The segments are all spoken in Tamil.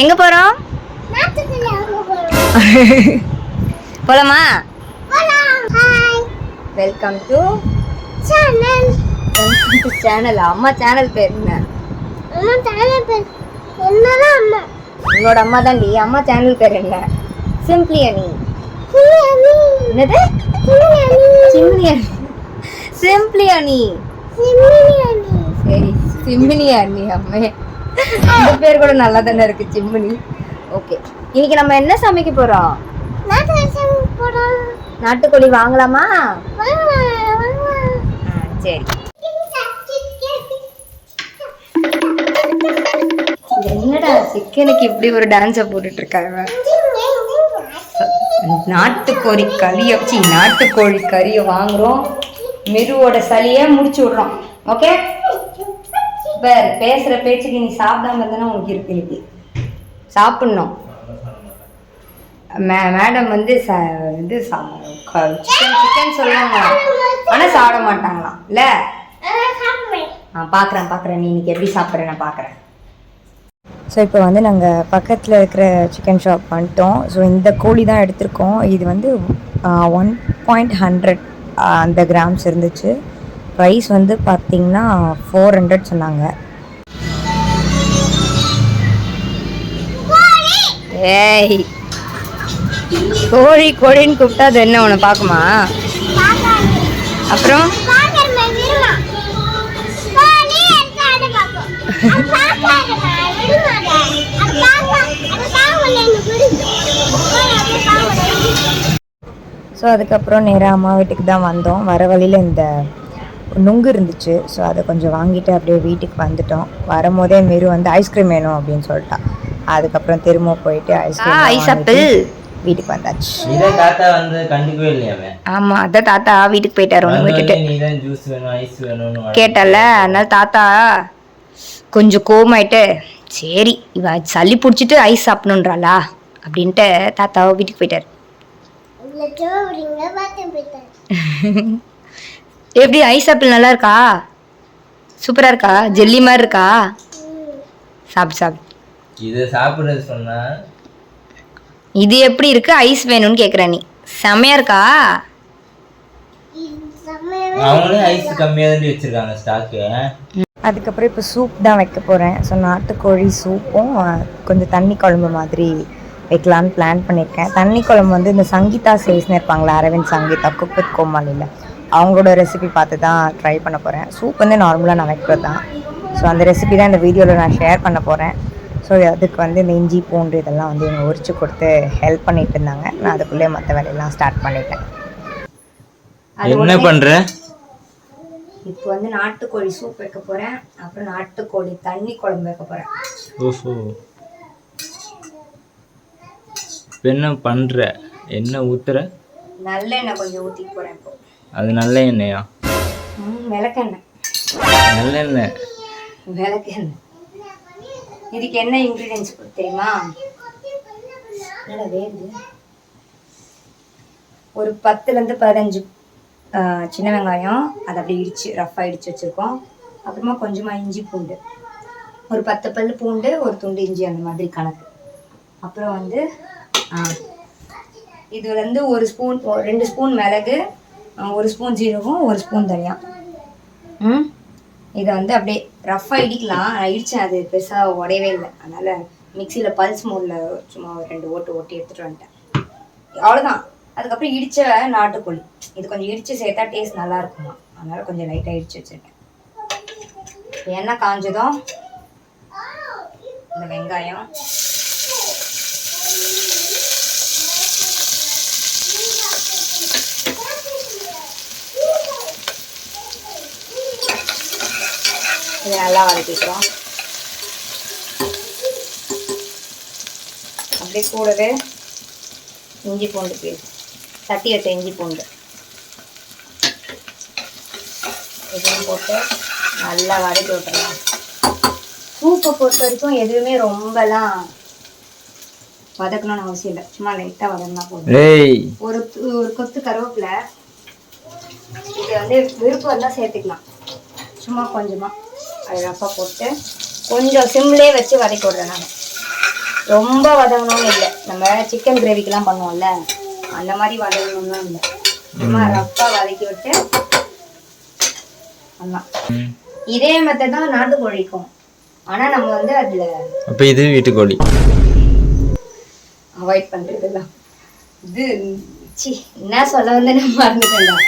எங்க போறோம்? போலாமா? Welcome to channel. அம்மா சேனல் பேர் என்ன? உங்களோட அம்மா தான். அம்மா சேனல் பேர் என்ன? சிம்பிளி அனி. என்னது? சிம்பிளி அனி. சரி, சிம்பிளி அனி அம்மே. இந்த பேர் கூட நல்லா தானே இருக்கு, சிம்பிளி. ஓகே, இன்னைக்கு நம்ம என்ன சமைக்க போறோம்? நாட்டுக்கோழி வாங்கலாமா? சரி. என்னடா சிக்கனுக்கு இப்படி ஒரு டான்ஸை போட்டுட்டு இருக்காங்க? நாட்டுக்கோழி கறியை வாங்குறோம். மிருவோட சளியை முடிச்சு விடுறோம். ஓகே, பேசுற பேச்சுக்கு நீ சாப்பிடாம இருந்தா உனக்கு இருக்கு. இன்னைக்கு சாப்பிடணும். மேடம் வந்து சிக்கன் சொல்லுவாங்க, ஆனா சாப்பிட மாட்டாங்களாம். இல்ல பாக்குறேன் நீ இன்னைக்கு எப்படி சாப்பிட்ற நான் பாக்குறேன். ஸோ இப்போ வந்து நாங்கள் பக்கத்தில் இருக்கிற சிக்கன் ஷாப் வந்துட்டோம். ஸோ இந்த கோழி தான் எடுத்திருக்கோம். இது வந்து 1.100 அந்த கிராம்ஸ் இருந்துச்சு. ப்ரைஸ் வந்து பார்த்திங்கன்னா 400 சொன்னாங்க. ஏய், கோழின்னு கூப்பிட்டா அது என்ன உன்னை பார்க்குமா? அப்புறம் ஸோ அதுக்கப்புறம் நேராக அம்மா வீட்டுக்கு தான் வந்தோம். வர வழியில் இந்த நுங்கு இருந்துச்சு. ஸோ அதை கொஞ்சம் வாங்கிட்டு அப்படியே வீட்டுக்கு வந்துட்டோம். வரும்போதே மீறு வந்து ஐஸ்கிரீம் வேணும் அப்படின்னு சொல்லிட்டா. அதுக்கப்புறம் திரும்ப போயிட்டு ஐஸ்கிரீம் வீட்டுக்கு வந்தாச்சு. தாத்தா வந்து கண்டுக்கவே இல்லையாமே. ஆமா, அதான் தாத்தா வீட்டுக்கு போயிட்டாரு. ஒன்று விட்டுட்டு நீதான் ஜூஸ் வேணும் ஐஸ் வேணும்னு கேட்டல. அதனால தாத்தா கொஞ்சம் கோவமாயிட்டு, சரி இவ சளி பிடிச்சிட்டு ஐஸ் சாப்பிடணுன்றாளா அப்படின்ட்டு தாத்தாவை வீட்டுக்கு போயிட்டாரு. எப்படி ஐஸ் ஆப்பிள் நல்லா இருக்கா? சூப்பரா இருக்கா? ஜெல்லி மாதிரி இருக்கா? சாப்பிடு. இதை சாப்பிடுறது சொன்னா இது எப்படி இருக்கு? ஐஸ் வேணும்னு கேக்குற நீ. செமையா இருக்கா? அவங்களே ஐஸ் கம்மியா தான் வச்சிருக்காங்க ஸ்டாக்கு. அதுக்கப்புறம் இப்போ சூப் தான் வைக்க போகிறேன். ஸோ நாட்டுக்கோழி சூப்பும் கொஞ்சம் தண்ணி குழம்பு மாதிரி வைக்கலான்னு பிளான் பண்ணியிருக்கேன். தண்ணி குழம்பு வந்து இந்த சங்கீதா சேல்ஸ்னு இருப்பாங்களா, அரவிந்த் சங்கீதா குக் வித் கோமாளியில், அவங்களோட ரெசிபி பார்த்து தான் ட்ரை பண்ண போகிறேன். சூப் வந்து நார்மலாக நான் வைக்கிறது தான். ஸோ அந்த ரெசிபி தான் இந்த வீடியோவில் நான் ஷேர் பண்ண போகிறேன். ஸோ அதுக்கு வந்து இந்த இஞ்சி பூண்டு இதெல்லாம் வந்து இவங்க உரிச்சு கொடுத்து ஹெல்ப் பண்ணிட்டு இருந்தாங்க. நான் அதுக்குள்ளே மற்ற வேலையெல்லாம் ஸ்டார்ட் பண்ணிட்டேன். என்ன பண்ணுற? இப்போ வந்து நாட்டுக்கோழி சூப் வைக்க போகிறேன். அப்புறம் நாட்டுக்கோழி தண்ணி குழம்பு வைக்க போகிறேன். ஓஹோ, என்ன பண்ணுற? என்ன ஊற்றுற? நல்லெண்ணெய் கொஞ்சம் ஊற்றிக்க போகிறேன். இப்போ அது நல்ல எண்ணெயா? விளக்கெண்ணெய். நல்லெண்ணெய், விளக்கெண்ணெய். இதுக்கு என்ன இன்க்ரீடியன்ஸ் தெரியுமா? வேறு ஒரு 10லேருந்து 15 சின்ன வெங்காயம், அதை அப்படியே ரஃப்பாக இடித்து வச்சுருக்கோம். அப்புறமா கொஞ்சமாக இஞ்சி பூண்டு, ஒரு 10 பல் பூண்டு, ஒரு துண்டு இஞ்சி, அந்த மாதிரி கணக்கு. அப்புறம் வந்து இதுலேருந்து 2 ஸ்பூன் மிளகு, 1 ஸ்பூன் ஜீரகம், 1 ஸ்பூன் தனியா. இதை வந்து அப்படியே ரஃப்பாக இடிக்கலாம். நான் இடித்தேன், அது பெருசாக உடையவே இல்லை. அதனால் மிக்சியில் பல்ஸ் மோடில் சும்மா 2 ஓட்டு எடுத்துகிட்டு வந்துட்டேன். அவ்வளோதான். அதுக்கப்புறம் இடித்த நாட்டுக்கோழி, இது கொஞ்சம் இடித்து சேர்த்தா டேஸ்ட் நல்லா இருக்குமா, அதனால் கொஞ்சம் லைட்டாக இடித்து வச்சுருக்கேன். எண்ணெய் காஞ்சதும் இந்த வெங்காயம், இதை நல்லா வதக்கிக்கிறோம். அப்படியே கூடவே இஞ்சி பூண்டு பேஸ்ட், தட்டி வச்ச இஞ்சி பூண்டு இதையும் போட்டு நல்லா வதக்கி விட்டுறலாம். சூப்பை பொறுத்த வரைக்கும் எதுவுமே ரொம்பலாம் வதக்கணும்னு அவசியம் இல்லை. சும்மா லைட்டாக வதங்கினா போதும். ஒரு கொத்து கருவேப்பிலை, இது வந்து விருப்பம் தான் சேர்த்துக்கலாம். சும்மா கொஞ்சமாக அது ரஃப்பாக போட்டு கொஞ்சம் சிம்லேயே வச்சு வதக்கி விட்றேன் நான். ரொம்ப வதங்கணும்னு இல்லை, நம்ம சிக்கன் கிரேவிக்கெல்லாம் பண்ணுவோம்ல அந்த மாதிரி வதங்கணும்லாம் இல்லை, சும்மா ரஃப்பாக வதக்கி விட்டு அதான். இதே மெத்தட் தான் நாட்டுக்கோழிக்கும், ஆனால் நம்ம வந்து அதில் அப்போ இது வீட்டுக்கோழி அவாய்ட் பண்ணுறதுலாம். இது சி என்ன சொல்ல வந்து நான் மறந்துட்டேன்.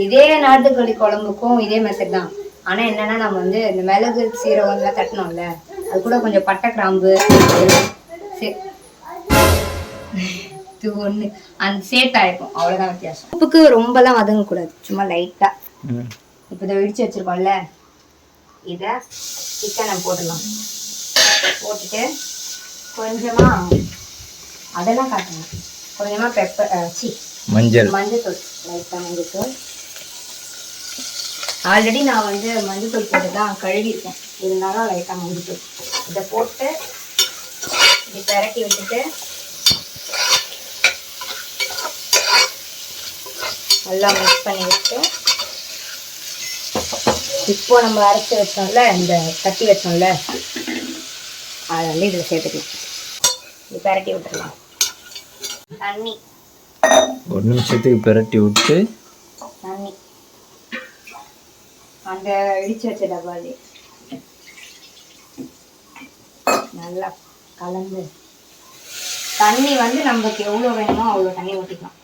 இதே நாட்டுக்கோழி குழம்புக்கும் இதே மெத்தட் தான். ஆனால் என்னன்னா நம்ம வந்து இந்த மிளகு சீரகம் எல்லாம் தட்டணும்ல, அது கூட கொஞ்சம் பட்டை கிராம்பு இது ஒன்று அந்த சேர்த்தாயிருக்கும், அவ்வளோதான் வித்தியாசம். உப்புக்கு ரொம்பலாம் வதங்கக்கூடாது, சும்மா லைட்டாக. இப்போ இதை இடிச்சு வச்சிருக்கோம்ல, இதை சிக்கனை போட்டுடலாம். போட்டுட்டு கொஞ்சமாக அதெல்லாம் காட்டணும், கொஞ்சமாக மஞ்சள் தூள், லைட்டாக மஞ்சள் தூள். ஆல்ரெடி நான் வந்து மஞ்சள் தூள் போட்டு தான் கழுவிருக்கேன், இருந்தாலும் லைட்டாக மஞ்சள் தூள் இதை போட்டு இப்படி பெரட்டி விட்டுட்டு நல்லா மிக்ஸ் பண்ணி விட்டு, இப்போ நம்ம அரைச்சி வச்சோம்ல, இந்த தட்டி வச்சோம்ல, அதை வந்து இதில் சேர்த்துக்கலாம். இது பெரட்டி விட்டுடலாம். தண்ணி ஒரு நிமிஷத்துக்கு பெரட்டி விட்டு தண்ணி அந்த இடிச்சு வச்ச டப்பாலே நல்லா கலந்து, தண்ணி வந்து நமக்கு எவ்வளோ வேணுமோ அவ்வளோ தண்ணி ஊற்றிக்கலாம்.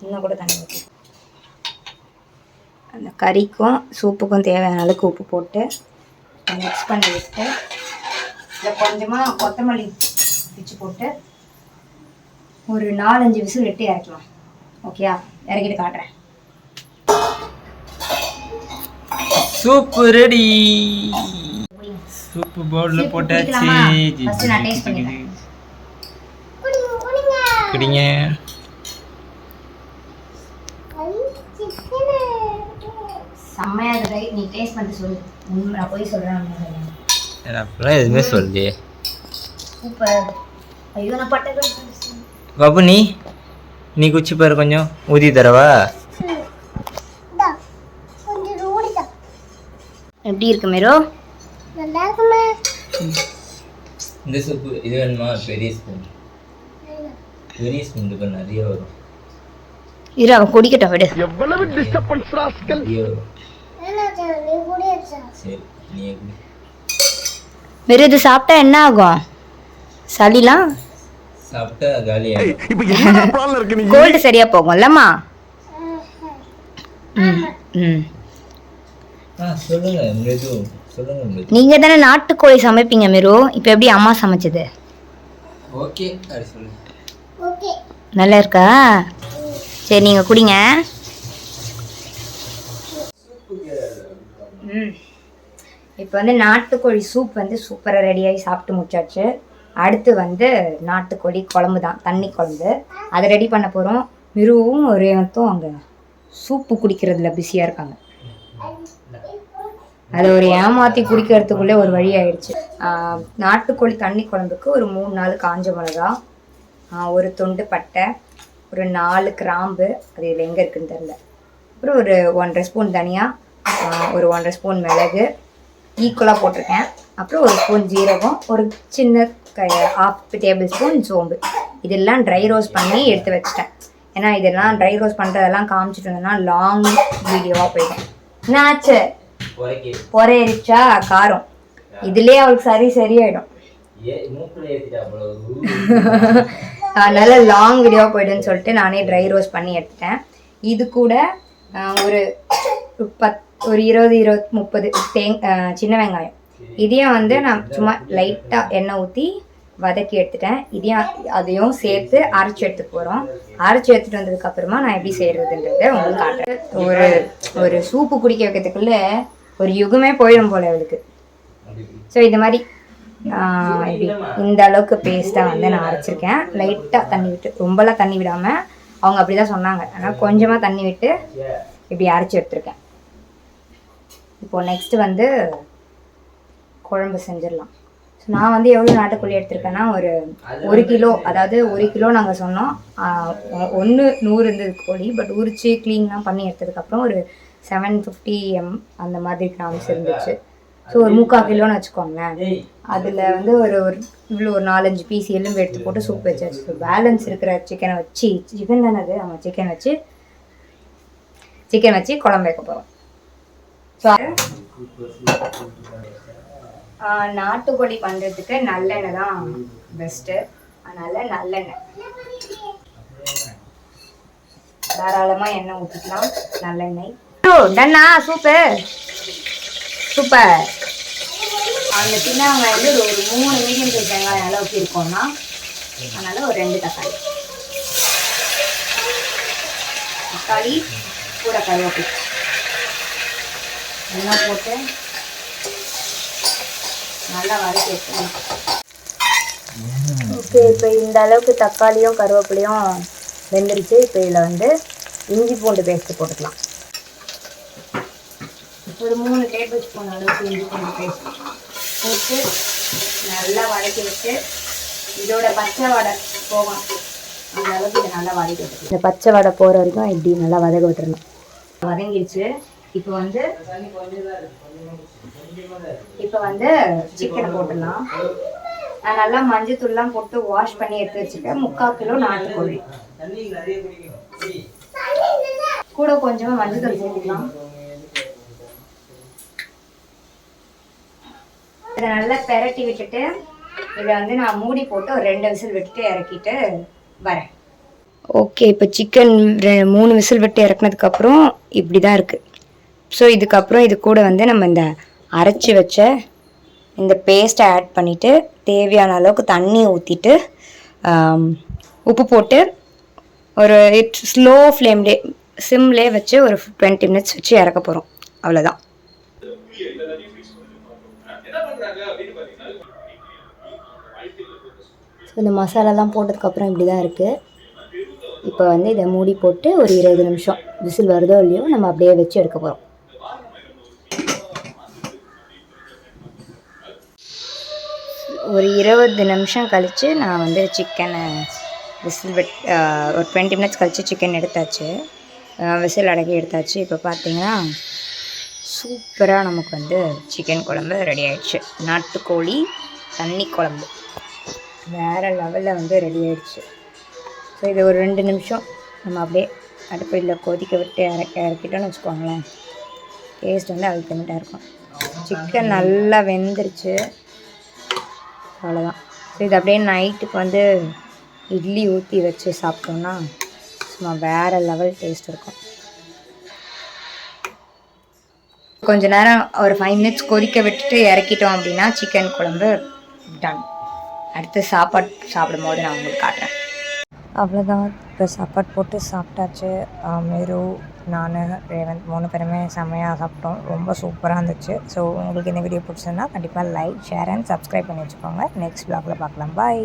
இன்னும் கூட தண்ணி ஊற்றி அந்த கறிக்கும் சூப்புக்கும் தேவையான அளவுக்கு உப்பு போட்டு மிக்ஸ் பண்ணி விட்டு, இதில் கொஞ்சமாக கொத்தமல்லி பிச்சு போட்டு ஒரு 4-5 விசில் விட்டு இறக்கலாம். ஓகேயா, இறக்கிட்டு காட்டுறேன். Soup ready. சூப்பு பவுல்ல போட்டாச்சு. ஃபர்ஸ்ட் நான் டேஸ்ட் பண்ணிடுறேன். குடிங்க. செம்மையா இருக்கு. நீ டேஸ்ட் பண்ணிட்டு சொல்லு. நான் போய் சொல்றேன். அப்பலாம் எதுவுமே சொல்லலையே. சூப்பர். ஐயோ நான் பட்டை பாபு, நீ குச்சி பாரு, கொஞ்சம் ஊதி தரவா? எப்படி இருக்கு மேரோ? நல்லா இருக்குமே. இந்த சூப்பு இது வேணுமா? பெரிய ஸ்பூன் இதுக்கு நிறைய வரும். இரு அவன் குடிக்கட்டும், விடு. எவ்வளவு டிஸ்டர்பன்ஸ் ராஸ்கல். சரி, நீ குடி. வேற இது சாப்பிட்டா என்ன ஆகும்? சளிலாம் சாப்பிட்டா காலியாகும். இப்போ என்ன ப்ராப்ளம் இருக்கு? நீ கோல்டு சரியா போகும்லம்மா? சொல்லுங்க மிருது, சொல்லுங்க மிருது. நீங்க தானே நாட்டுக்கோழி சமைப்பீங்க மிரு, இப்போ எப்படி அம்மா சமைச்சது? ஓகே, அது சொல்லுங்க. ஓகே, நல்லா இருக்கா? சரி நீங்கள் குடிங்க. இப்போ வந்து நாட்டுக்கோழி சூப் வந்து சூப்பராக ரெடியாகி சாப்பிட்டு முடிச்சாச்சு. அடுத்து வந்து நாட்டுக்கோழி குழம்பு தான், தண்ணி குழம்பு. அதை ரெடி பண்ண போகிறோம். மிருவும் ரேவந்தும் அங்கே சூப்பு குடிக்கிறதுல பிஸியாக இருக்காங்க. அதை ஒரு ஏமாற்றி குடிக்கிறதுக்குள்ளே ஒரு வழி ஆயிடுச்சு. நாட்டுக்கோழி தண்ணி குழம்புக்கு ஒரு 3-4 காஞ்ச மிளகா, ஒரு துண்டு பட்டை, ஒரு 4 கிராம்பு, அது இதில் எங்கே இருக்குதுன்னு தெரில, அப்புறம் ஒரு 1.5 ஸ்பூன் தனியா, ஒரு 1.5 ஸ்பூன் மிளகு ஈக்குவலாக போட்டிருக்கேன், அப்புறம் ஒரு ஸ்பூன் ஜீரகம், ஒரு சின்ன 1/2 டேபிள் ஸ்பூன் சோம்பு. இதெல்லாம் ட்ரை ரோஸ்ட் பண்ணி எடுத்து வச்சிட்டேன். ஏன்னா இதெல்லாம் ட்ரை ரோஸ்ட் பண்ணுறதெல்லாம் காமிச்சிட்டு இருந்தேன்னா லாங் வீடியோவாக போயிடும். என்னாச்சு? பொறையரிச்சா காரம், இதுலேயே அவளுக்கு சரியாயிடும். அதனால லாங் வீடியோ போய்டுன்னு சொல்லிட்டு நானே ட்ரை ரோஸ்ட் பண்ணி எடுத்துட்டேன். இது கூட ஒரு 20-30 சின்ன வெங்காயம், இதையும் வந்து நான் சும்மா லைட்டாக எண்ணெய் ஊற்றி வதக்கி எடுத்துட்டேன். அதையும் சேர்த்து அரைச்சி எடுத்துட்டு போகிறோம். அரைச்சி எடுத்துகிட்டு வந்ததுக்கப்புறமா நான் எப்படி செய்கிறதுன்றதை உங்களுக்கு காட்டுறேன். ஒரு சூப்பு குடிக்க வைக்கிறதுக்குள்ளே ஒரு யுகமே போயிடும் போல அவளுக்கு. ஸோ இந்த மாதிரி இந்த அளவுக்கு பேஸ்ட்டாக வந்து நான் அரைச்சிருக்கேன். லைட்டாக தண்ணி விட்டு, ரொம்பலாம் தண்ணி விடாமல், அவங்க அப்படி தான் சொன்னாங்க. ஆனால் கொஞ்சமாக தண்ணி விட்டு இப்படி அரைச்சி எடுத்துருக்கேன். இப்போது நெக்ஸ்ட்டு வந்து குழம்பு செஞ்சிடலாம். ஸோ நான் வந்து எவ்வளோ நாட்டுக்கோழி எடுத்திருக்கேன்னா ஒரு கிலோ, அதாவது 1 கிலோ நாங்கள் சொன்னோம். 100 இருந்தது கோழி. பட் உரிச்சு க்ளீன்லாம் பண்ணி எடுத்ததுக்கப்புறம் ஒரு 750 அந்த மாதிரி கிராம்ஸ் இருந்துச்சு. ஸோ ஒரு 3/4 கிலோன்னு வச்சுக்கோங்களேன். அதில் வந்து ஒரு இவ்வளோ ஒரு 4-5 பீஸ் எலும்பு எடுத்து போட்டு சூப் வச்சாச்சு. ஸோ பேலன்ஸ் இருக்கிற சிக்கனை வச்சு, சிக்கன் தானே அது, ஆமாம், சிக்கன் வச்சு குழம்பு வைக்க போகிறோம். ஸோ நாட்டுக்கோழி பண்ணுறதுக்கு நல்லெண்ணெய் தான் பெஸ்ட்டு. அதனால் நல்லெண்ணெய் தாராளமாக எண்ணெய் ஊற்றிக்கலாம். நல்லெண்ணெய் டன்னா சூப்பர். அந்த சின்ன வெங்காயம் ஒரு 3 மீடியம் சைஸ் வெங்காயம் அளவுக்கு இருக்கோம்னா, அதனால் ஒரு 2 தக்காளி கூட கருவேப்பிலை எல்லாம் போட்டு நல்லா வதக்கி எடுத்துக்கணும். ஓகே, இப்போ இந்த அளவுக்கு தக்காளியும் கருவேப்பிலையும் வெந்துருச்சு. இப்போ இதில் வந்து இஞ்சி பூண்டு பேஸ்ட்டு போட்டுக்கலாம். ஒரு 3 டேபிள் ஸ்பூன் அளவுக்கு இஞ்சி பூண்டு பேஸ்ட் போட்டு நல்லா வதக்கி விட்டு இதோட பச்சை வடை போகணும். அந்த அளவுக்கு இதை நல்லா வதக்கி விட்டு, இந்த பச்சை வடை போகிற வரைக்கும் இப்படி நல்லா வதக்க விட்டுறணும். வதங்கிடுச்சு. இப்போ வந்து சிக்கனை போட்டுடலாம். நான் நல்லா மஞ்சத்தூள்லாம் போட்டு வாஷ் பண்ணி எடுத்து வச்சுட்டேன். 3/4 கிலோ நாட்டுக்கோழி. கூட கொஞ்சமாக மஞ்சத்தூள் சேர்த்துக்கலாம். இதை நல்லா பெரட்டி விட்டுட்டு இதை வந்து நான் மூடி போட்டு ஒரு 2 விசில் விட்டுட்டு இறக்கிட்டு வரேன். ஓகே, இப்போ சிக்கன் 3 விசில் விட்டு இறக்குனதுக்கப்புறம் இப்படி தான் இருக்குது. ஸோ இதுக்கப்புறம் இது கூட வந்து நம்ம இந்த அரைச்சி வச்ச இந்த பேஸ்ட்டை ஆட் பண்ணிவிட்டு தேவையான அளவுக்கு தண்ணி ஊற்றிட்டு உப்பு போட்டு ஒரு ஸ்லோ ஃப்ளேம்லே சிம்லே வச்சு ஒரு 20 மினிட்ஸ் வச்சு இறக்க போகிறோம். அவ்வளோதான். ஸோ இந்த மசாலாலாம் போட்டதுக்கப்புறம் இப்படி தான் இருக்குது. இப்போ வந்து இதை மூடி போட்டு ஒரு 20 நிமிஷம் விசில் வருதோ இல்லையோ நம்ம அப்படியே வச்சு எடுக்க போகிறோம். ஒரு 20 நிமிஷம் கழித்து நான் வந்து சிக்கனை ஒரு 20 மினிட்ஸ் கழித்து சிக்கன் எடுத்தாச்சு. விசில் அடக்கி எடுத்தாச்சு. இப்போ பார்த்தீங்கன்னா சூப்பராக நமக்கு வந்து சிக்கன் குழம்பு ரெடி ஆயிடுச்சு. நாட்டுக்கோழி தண்ணி குழம்பு வேறு லெவலில் வந்து ரெடி ஆயிடுச்சு. ஸோ இது ஒரு 2 நிமிஷம் நம்ம அப்படியே அடுப்பில் கொதிக்க விட்டு இறக்கிட்டோன்னு வச்சுக்கோங்களேன். டேஸ்ட் வந்து அல்டிமேட்டாக இருக்கும். சிக்கன் நல்லா வெந்துருச்சு. அவ்வளோதான். ஸோ இது அப்படியே நைட்டுக்கு வந்து இட்லி ஊற்றி வச்சு சாப்பிட்டோம்னா சும்மா வேறு லெவல் டேஸ்ட் இருக்கும். கொஞ்ச நேரம் ஒரு 5 மினிட்ஸ் கொதிக்க விட்டுட்டு இறக்கிட்டோம் அப்படின்னா சிக்கன் குழம்பு டன். அடுத்து சாப்பிடும் போது நான் உங்களுக்கு காட்டுறேன். அவ்வளோதான். இப்போ சாப்பாடு போட்டு சாப்பிட்டாச்சு. மேரு, நான், ரேவந்த் 3 பேருமே செம்மையாக சாப்பிட்டோம். ரொம்ப சூப்பராக இருந்துச்சு. ஸோ உங்களுக்கு இந்த வீடியோ பிடிச்சதுன்னா கண்டிப்பாக லைக், ஷேர் அண்ட் சப்ஸ்கிரைப் பண்ணி வச்சுக்கோங்க. நெக்ஸ்ட் vlogல பார்க்கலாம். பாய்.